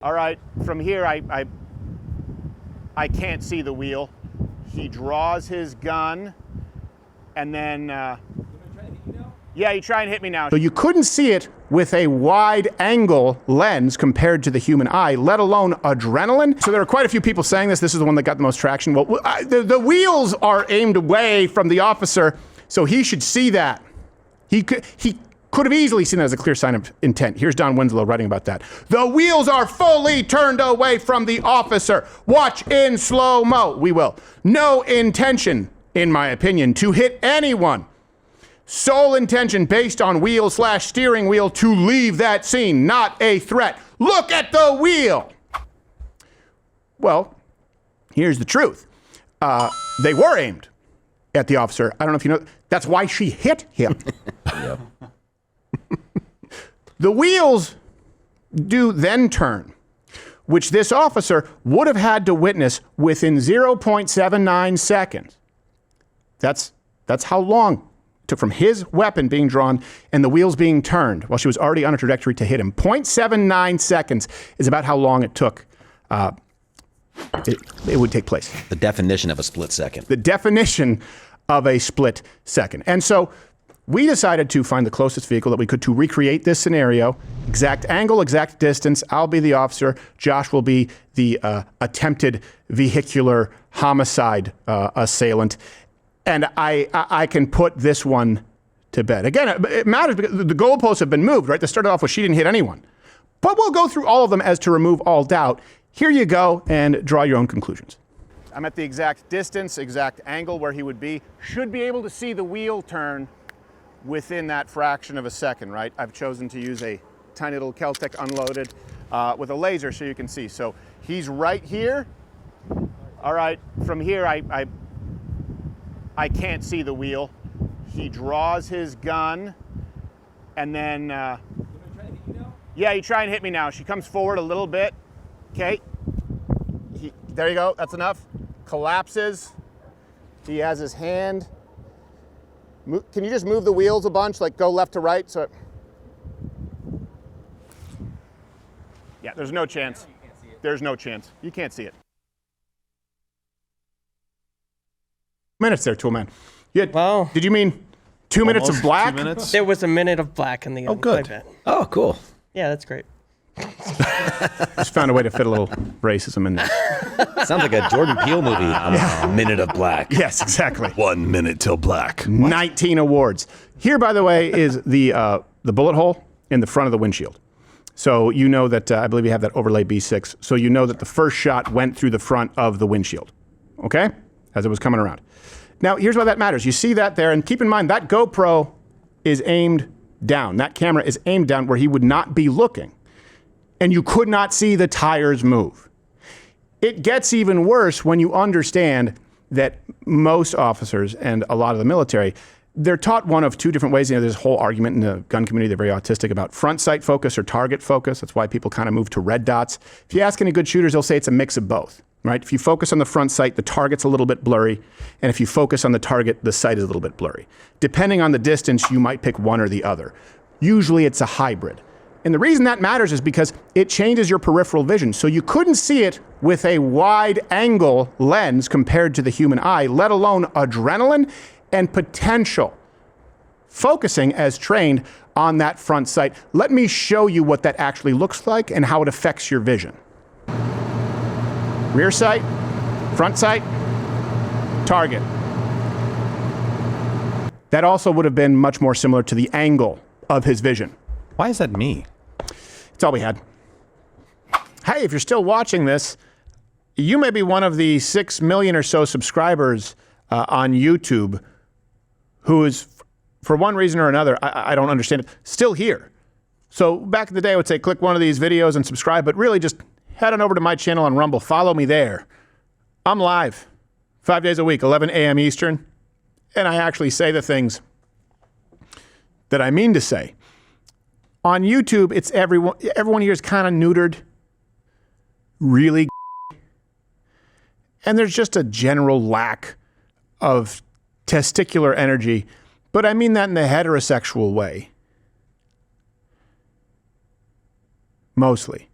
All right, from here, I can't see the wheel. He draws his gun, and then, yeah, you try and hit me now. So you couldn't see it with a wide angle lens compared to the human eye, let alone adrenaline. So there are quite a few people saying this. This is the one that got the most traction. Well, the wheels are aimed away from the officer, so he should see that. He could have easily seen that as a clear sign of intent. Here's Don Winslow writing about that. The wheels are fully turned away from the officer. Watch in slow-mo. We will. No intention, in my opinion, to hit anyone. Sole intention based on wheel/steering wheel to leave that scene, not a threat. Look at the wheel. Well, here's the truth. They were aimed at the officer. I don't know if you know. That's why she hit him. Yep. The wheels do then turn, which this officer would have had to witness within 0.79 seconds. That's how long it took from his weapon being drawn and the wheels being turned while she was already on a trajectory to hit him. 0.79 seconds is about how long it took. It would take place. The definition of a split second. The definition of a split second. And so we decided to find the closest vehicle that we could to recreate this scenario. Exact angle, exact distance. I'll be the officer. Josh will be the attempted vehicular homicide assailant. And I can put this one to bed. Again, it matters because the goalposts have been moved, right? They started off with she didn't hit anyone. But we'll go through all of them as to remove all doubt. Here you go, and draw your own conclusions. I'm at the exact distance, exact angle where he would be. Should be able to see the wheel turn within that fraction of a second, right? I've chosen to use a tiny little Keltec unloaded with a laser so you can see. So he's right here. All right, from here, I can't see the wheel. He draws his gun, and then, yeah, you try and hit me now. She comes forward a little bit. Okay, there you go, that's enough. Collapses. He has his hand. Can you just move the wheels a bunch, like go left to right? So, yeah, there's no chance. There's no chance. You can't see it. Minutes there, Toolman. Wow. Did you mean 2 minutes of black? 2 minutes? There was a minute of black in the end. Oh, good. Oh, cool. Yeah, that's great. Just found a way to fit a little racism in there. Sounds like a Jordan Peele movie. A minute of black. Yes, exactly. 1 minute till black. 19 awards. Here, by the way, is the bullet hole in the front of the windshield. So you know that, I believe you have that overlay B6. So you know that the first shot went through the front of the windshield, okay? As it was coming around. Now, here's why that matters. You see that there, and keep in mind that GoPro is aimed down. That camera is aimed down where he would not be looking. And you could not see the tires move. It gets even worse when you understand that most officers and a lot of the military, they're taught one of two different ways. You know, there's a whole argument in the gun community, they're very autistic about front sight focus or target focus. That's why people kind of move to red dots. If you ask any good shooters, they'll say it's a mix of both, right? If you focus on the front sight, the target's a little bit blurry. And if you focus on the target, the sight is a little bit blurry. Depending on the distance, you might pick one or the other. Usually it's a hybrid. And the reason that matters is because it changes your peripheral vision. So you couldn't see it with a wide angle lens compared to the human eye, let alone adrenaline and potential. Focusing as trained on that front sight. Let me show you what that actually looks like and how it affects your vision. Rear sight, front sight, target. That also would have been much more similar to the angle of his vision. Why is that me? It's all we had. Hey, if you're still watching this, you may be one of the 6 million or so subscribers on YouTube who is, for one reason or another, I don't understand it, still here. So back in the day, I would say click one of these videos and subscribe, but really just head on over to my channel on Rumble. Follow me there. I'm live 5 days a week, 11 a.m. Eastern, and I actually say the things that I mean to say. On YouTube, it's everyone here is kind of neutered, really, and there's just a general lack of testicular energy, but I mean that in the heterosexual way, mostly.